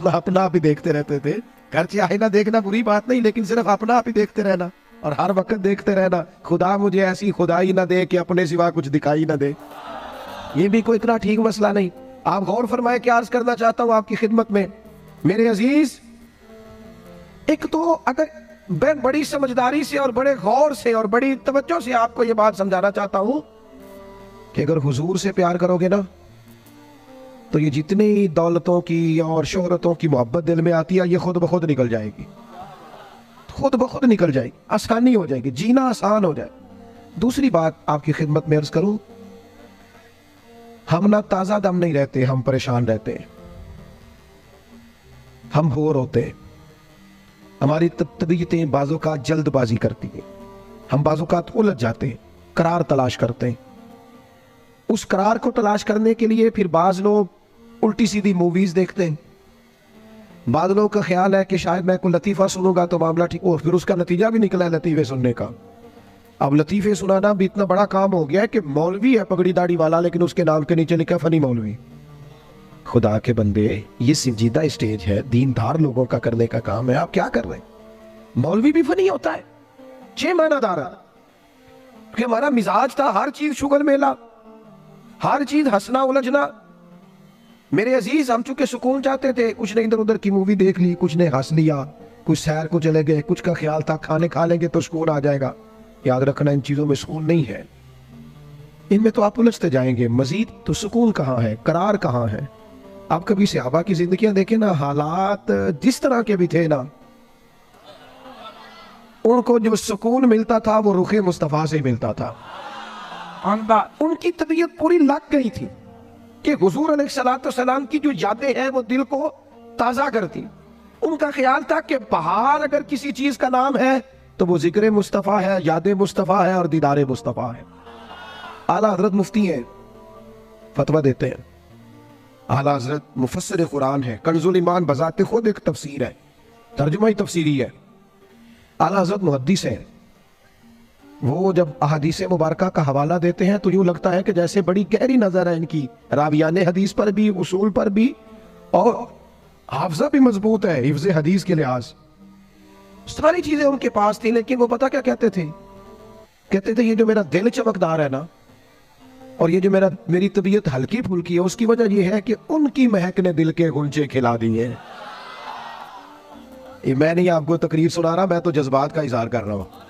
اپنا آپ ہی دیکھتے رہتے تھے. گرچہ آئینہ دیکھنا بری بات نہیں, لیکن صرف اپنا آپ ہی دیکھتے رہنا اور ہر وقت دیکھتے رہنا, خدا مجھے ایسی خدائی نہ دے کہ اپنے سوا کچھ دکھائی نہ دے. یہ بھی کوئی اتنا ٹھیک مسئلہ نہیں. آپ غور فرمائے, کیا عرض کرنا چاہتا ہوں آپ کی خدمت میں میرے عزیز. ایک تو اگر میں بڑی سمجھداری سے اور بڑے غور سے اور بڑی توجہ سے آپ کو یہ بات سمجھانا چاہتا ہوں کہ اگر حضور سے پیار کرو گے نا, تو یہ جتنی دولتوں کی اور شہرتوں کی محبت دل میں آتی ہے, یہ خود بخود نکل جائے گی, خود بخود نکل جائے گی, آسانی ہو جائے گی, جینا آسان ہو جائے. دوسری بات آپ کی خدمت میں عرض کروں, ہم نہ تازہ دم نہیں رہتے, ہم پریشان رہتے ہیں, ہم بور ہوتے ہیں, ہماری طبیعتیں بعض اوقات جلد بازی کرتی ہیں, ہم بعض اوقات الجھ جاتے ہیں, قرار تلاش کرتے ہیں. اس قرار کو تلاش کرنے کے لیے پھر بعض لوگ الٹی سیدھی موویز دیکھتے ہیں. بعض لوگوں کا خیال ہے کہ شاید میں کوئی لطیفہ سنوں گا تو معاملہ ٹھیک ہو, پھر اس کا نتیجہ بھی نکلا ہے لطیفے سننے کا. اب لطیفے سنانا بھی اتنا بڑا کام ہو گیا ہے کہ مولوی ہے پگڑی داڑھی والا, لیکن اس کے نام کے نیچے لکھا فنی مولوی. خدا کے بندے, یہ سنجیدہ اسٹیج ہے, دیندار لوگوں کا کرنے کا کام ہے, آپ کیا کر رہے ہیں؟ مولوی بھی فنی ہوتا ہے, 6 معنی دار ہے کہ ہمارا مزاج تھا ہر چیز شغل میلہ, ہر چیز ہنسنا الجھنا. میرے عزیز, ہم چونکہ سکون چاہتے تھے, کچھ نے ادھر ادھر کی مووی دیکھ لی, کچھ نے ہنس لیا, کچھ سیر کو چلے گئے, کچھ کا خیال تھا کھانے کھا لیں گے تو سکون آ جائے گا. یاد رکھنا, ان چیزوں میں سکون نہیں ہے, ان میں تو آپ الجھتے جائیں گے. مزید تو سکون کہاں ہے, قرار کہاں ہے؟ آپ کبھی صحابہ کی زندگیاں دیکھیں نا, حالات جس طرح کے بھی تھے نا, ان کو جو سکون ملتا تھا وہ رخ مصطفیٰ سے ملتا تھا. ان کی طبیعت پوری لگ گئی تھی کہ حضور علیہ السلام کی جو یادیں ہیں وہ دل کو تازہ کرتی. ان کا خیال تھا کہ بہار اگر کسی چیز کا نام ہے تو وہ ذکر مصطفیٰ ہے, یاد مصطفیٰ ہے اور دیدار مصطفیٰ ہے. اعلیٰ حضرت مفتی ہیں, فتویٰ دیتے ہیں. اعلیٰ حضرت مفسر قرآن ہے, کنز الایمان بذات خود ایک تفسیر ہے, ترجمہ ہی تفسیری ہے. اعلیٰ حضرت محدث ہیں, وہ جب احادیث مبارکہ کا حوالہ دیتے ہیں تو یوں لگتا ہے کہ جیسے بڑی گہری نظر ہے ان کی, راویان حدیث پر بھی, اصول پر بھی, اور حافظہ بھی مضبوط ہے حفظ حدیث کے لحاظ. ساری چیزیں ان کے پاس تھی, لیکن وہ پتہ کیا کہتے تھے؟ کہتے تھے یہ جو میرا دل چمکدار ہے نا, اور یہ جو میری طبیعت ہلکی پھلکی ہے, اس کی وجہ یہ ہے کہ ان کی مہک نے دل کے غنچے کھلا دیے. یہ میں نہیں آپ کو تقریر سنا رہا, میں تو جذبات کا اظہار کر رہا ہوں.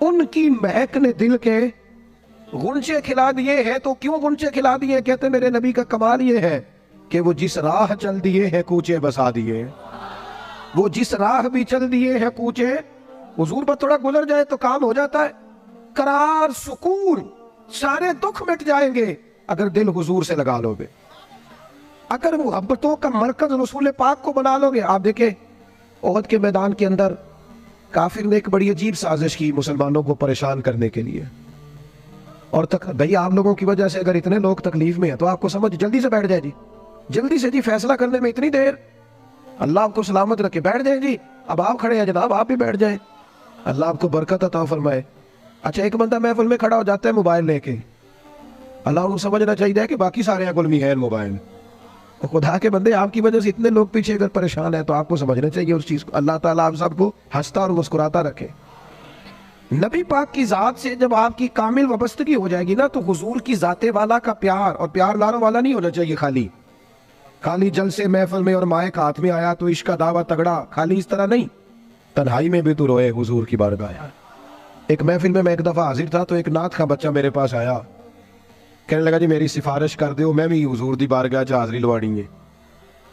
ان کی مہک نے دل کے غنچے کھلا دیے ہیں. تو کیوں غنچے کھلا دیے؟ کہتے میرے نبی کا کمال یہ ہے کہ وہ جس راہ چل دیے ہیں کوچے بسا دیے. وہ جس راہ بھی چل دیے ہیں کوچے, حضور پر تھوڑا گزر جائے تو کام ہو جاتا ہے. قرار, سکون, سارے دکھ مٹ جائیں گے اگر دل حضور سے لگا لو گے, اگر محبتوں کا مرکز رسول پاک کو بنا لو گے. آپ دیکھیں احد کے میدان کے اندر کافر نے ایک بڑی عجیب سازش کی مسلمانوں کو پریشان کرنے کے لیے. اور بھئی آپ لوگوں کی وجہ سے اگر اتنے لوگ تکلیف میں ہیں تو آپ کو سمجھ جلدی سے بیٹھ جائے جی, جلدی سے جی, فیصلہ کرنے میں اتنی دیر, اللہ آپ کو سلامت رکھے, بیٹھ جائیں جی. اب آپ کھڑے ہیں جناب, آپ بھی بیٹھ جائیں, اللہ آپ کو برکت عطا فرمائے. اچھا ایک بندہ محفل میں کھڑا ہو جاتا ہے موبائل لے کے, اللہ کو سمجھنا چاہیے کہ باقی سارے گلمی ہے موبائل. خدا کے بندے, آپ کی وجہ سے اتنے لوگ پیچھے اگر پریشان ہیں تو آپ کو سمجھنا چاہیے اس چیز کو. اللہ تعالیٰ آپ سب کو ہنستا اور مسکراتا رکھے. نبی پاک کی ذات سے جب آپ کی کامل وابستگی ہو جائے گی نا, تو حضور کی ذات والا کا پیار, اور پیار لاروں والا نہیں ہونا چاہیے خالی جل سے محفل میں اور مائک ہاتھ میں آیا تو عشق کا دعویٰ تگڑا, خالی اس طرح نہیں. تنہائی میں بھی تو روئے حضور کی بارگاہ. ایک محفل میں ایک دفعہ حاضر تھا تو ایک نعت کا بچہ میرے پاس آیا, کہنے لگا جی میری سفارش کر دیو, میں بھی حضور دی بارگاہ چ حاضری لوانی ہے.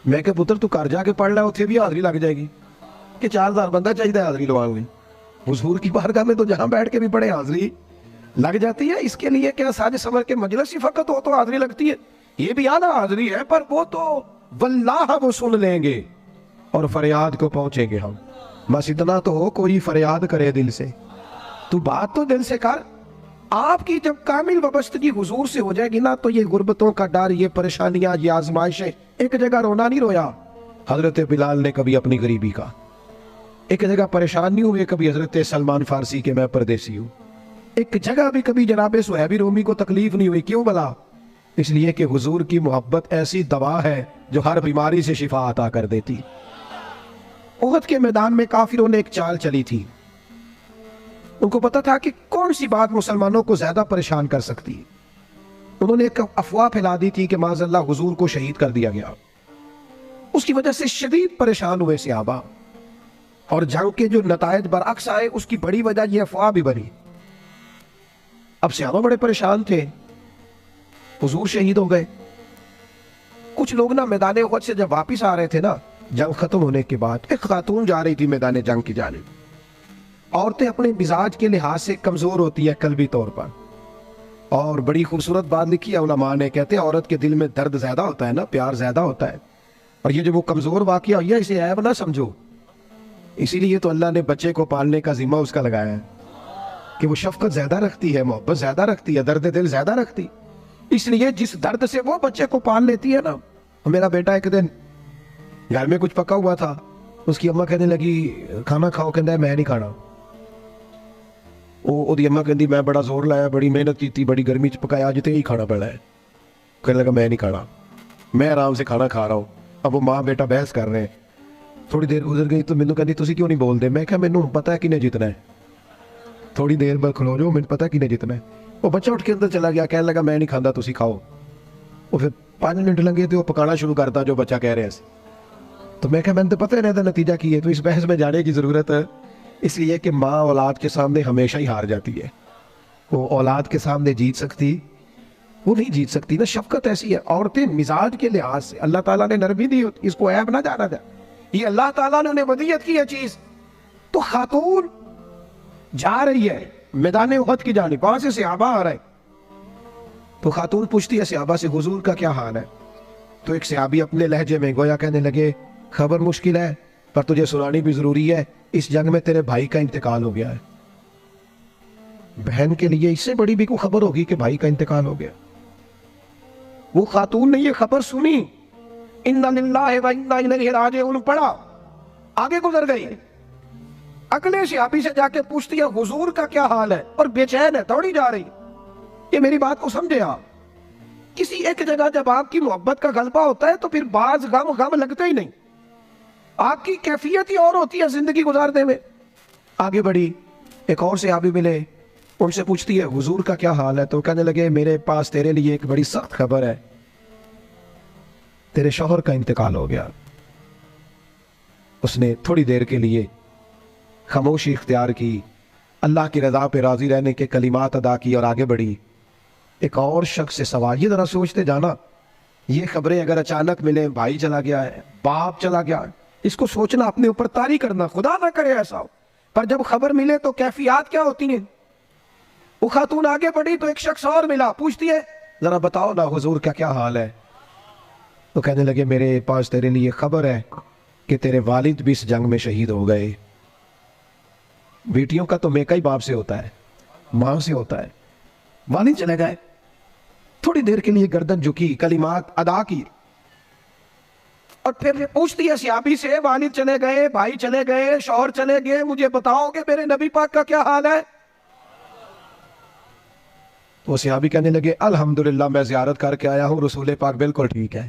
میں کہ پتر تو گھر جا کے پڑھ لے, اتنے بھی حاضری لگ جائے گی کہ 4000 بندہ چاہیے حاضری لوان گے. حضور کی بارگاہ میں تو جہاں بیٹھ کے بھی پڑھے حاضری لگ جاتی ہے. اس کے لیے کیا ساج سمر کے مجلس ہی فقط ہو تو حاضری لگتی ہے؟ یہ بھی اعلیٰ حاضری ہے, پر وہ تو واللہ وہ سن لیں گے اور فریاد کو پہنچیں گے ہم. بس اتنا تو ہو, کوئی فریاد کرے دل سے, تو بات تو دل سے کر. آپ کی جب کامل وابستگی حضور سے ہو جائے گی نا, تو یہ غربتوں کا ڈر, یہ پریشانیاں, یہ آزمائشیں, ایک جگہ رونا نہیں رویا حضرت بلال نے کبھی اپنی غریبی کا, ایک جگہ پریشان نہیں ہوئے کبھی حضرت سلمان فارسی کے میں پردیسی ہوں, ایک جگہ بھی کبھی جناب صہیب رومی کو تکلیف نہیں ہوئی. کیوں بلا؟ اس لیے کہ حضور کی محبت ایسی دوا ہے جو ہر بیماری سے شفا عطا کر دیتی۔ احد کے میدان میں کافروں نے ایک چال چلی تھی، ان کو پتا تھا کہ کون سی بات مسلمانوں کو زیادہ پریشان کر سکتی ہے۔ انہوں نے ایک افواہ پھیلا دی تھی کہ معاذ اللہ حضور کو شہید کر دیا گیا۔ اس کی وجہ سے شدید پریشان ہوئے صحابہ، اور جنگ کے جو نتائج برعکس آئے اس کی بڑی وجہ یہ افواہ بھی بنی۔ اب صحابہ بڑے پریشان تھے، حضور شہید ہو گئے۔ کچھ لوگ نا میدان احد سے جب واپس آ رہے تھے نا جنگ ختم ہونے کے بعد، ایک خاتون جا رہی تھی میدان جنگ کی جانب۔ عورتیں اپنے مزاج کے لحاظ سے کمزور ہوتی ہیں قلبی طور پر، اور بڑی خوبصورت بات لکھی ہے علماء نے، کہتے ہیں عورت کے دل میں درد زیادہ ہوتا ہے نا، پیار زیادہ ہوتا ہے، اور یہ جو وہ کمزور واقعہ ہوئی ہے اسے عیب نہ سمجھو۔ اسی لیے تو اللہ نے بچے کو پالنے کا ذمہ اس کا لگایا ہے کہ وہ شفقت زیادہ رکھتی ہے، محبت زیادہ رکھتی ہے، درد دل زیادہ رکھتی، اس لیے جس درد سے وہ بچے کو پال لیتی ہے نا۔ میرا بیٹا ایک دن گھر میں کچھ پکا ہوا تھا، اس کی اماں کہنے لگی کھانا کھاؤ، کہتا ہے میں نہیں کھانا۔ وہ اماں کہتی میں بڑا زور لایا، بڑی محنت کی تھی، بڑی گرمی چ پکایا، آج ہی کھانا پڑا ہے۔ کہنے لگا میں نہیں کھانا، میں آرام سے کھانا کھا رہا ہوں۔ اب وہ ماں بیٹا بحث کر رہے ہیں، تھوڑی دیر گزر گئی تو مینوں کہتی تسی کیوں نہیں بول دے؟ میں کہا مینوں پتا ہے کنے جتنا ہے، تھوڑی دیر بعد کھلو جاؤ، مینوں پتا ہے کنے جتنا ہے۔ وہ بچہ اٹھ کے اندر چلا گیا، کہنے لگا میں نہیں کھانا، تسی کھاؤ۔ وہ پھر 5 منٹ لگے تو وہ پکانا شروع کرتا جو بچہ کہہ رہے ہیں۔ تو میں کہا میں نے تو پتہ ہے نا نتیجہ کی ہے، تو اس بحث میں جانے کی ضرورت ہے؟ اس لیے کہ ماں اولاد کے سامنے ہمیشہ ہی ہار جاتی ہے، وہ اولاد کے سامنے جیت سکتی وہ نہیں جیت سکتی نا۔ شفقت ایسی ہے، عورتیں مزاج کے لحاظ سے اللہ تعالیٰ نے نرمی دی ہوتی، اس کو عیب نہ جانا جائے، یہ اللہ تعالیٰ نے ودیت کی ہے چیز۔ تو خاتون جا رہی ہے میدان احد کی جانب، وہاں سے صحابہ آ رہے، تو خاتون پوچھتی ہے صحابہ سے حضور کا کیا حال ہے؟ تو ایک صحابی اپنے لہجے میں گویا کہنے لگے خبر مشکل ہے پر تجھے سنانی بھی ضروری ہے، اس جنگ میں تیرے بھائی کا انتقال ہو گیا ہے۔ بہن کے لیے اس سے بڑی بھی کوئی خبر ہوگی کہ بھائی کا انتقال ہو گیا؟ وہ خاتون نے یہ خبر سنی، اِنَّا لِلَّهِ وَإِنَّا إِلَيْهِ رَاجِعُونَ پڑھا، آگے گزر گئی۔ اگلے صحابی سے جا کے پوچھتی ہے حضور کا کیا حال ہے، اور بے چین ہے، دوڑی جا رہی۔ یہ میری بات کو سمجھے آپ، کسی ایک جگہ جب آپ کی محبت کا غلبہ ہوتا ہے تو پھر بعض غم لگتے ہی نہیں، آپ کی کیفیت ہی اور ہوتی ہے زندگی گزارنے میں۔ آگے بڑھی، ایک اور صحابی ملے، ان سے پوچھتی ہے حضور کا کیا حال ہے؟ تو کہنے لگے میرے پاس تیرے لیے ایک بڑی سخت خبر ہے، تیرے شوہر کا انتقال ہو گیا۔ اس نے تھوڑی دیر کے لیے خاموشی اختیار کی، اللہ کی رضا پہ راضی رہنے کے کلمات ادا کی اور آگے بڑھی۔ ایک اور شخص سے سوال، یہ ذرا سوچتے جانا، یہ خبریں اگر اچانک ملے، بھائی چلا گیا ہے، باپ چلا گیا ہے، اس کو سوچنا، اپنے اوپر طاری کرنا، خدا نہ کرے ایسا ہو، پر جب خبر ملے تو کیفیات کیا ہوتی ہیں۔ وہ خاتون آگے بڑھی تو ایک شخص اور ملا، پوچھتی ہے ذرا بتاؤ نا حضور کا کیا حال ہے؟ تو کہنے لگے میرے پاس تیرے لیے خبر ہے کہ تیرے والد بھی اس جنگ میں شہید ہو گئے۔ بیٹیوں کا تو میکا ہی باپ سے ہوتا ہے، ماں سے ہوتا ہے، والد چلے گئے۔ تھوڑی دیر کے لیے گردن جھکی، کلمات ادا کی، اور پھر پوچھتی ہے صحابی سے والد چلے گئے، بھائی چلے گئے، شوہر چلے گئے، مجھے بتاؤ کہ میرے نبی پاک کا کیا حال ہے؟ وہ صحابی کہنے لگے الحمدللہ میں زیارت کر کے آیا ہوں، رسول پاک بالکل ٹھیک ہے۔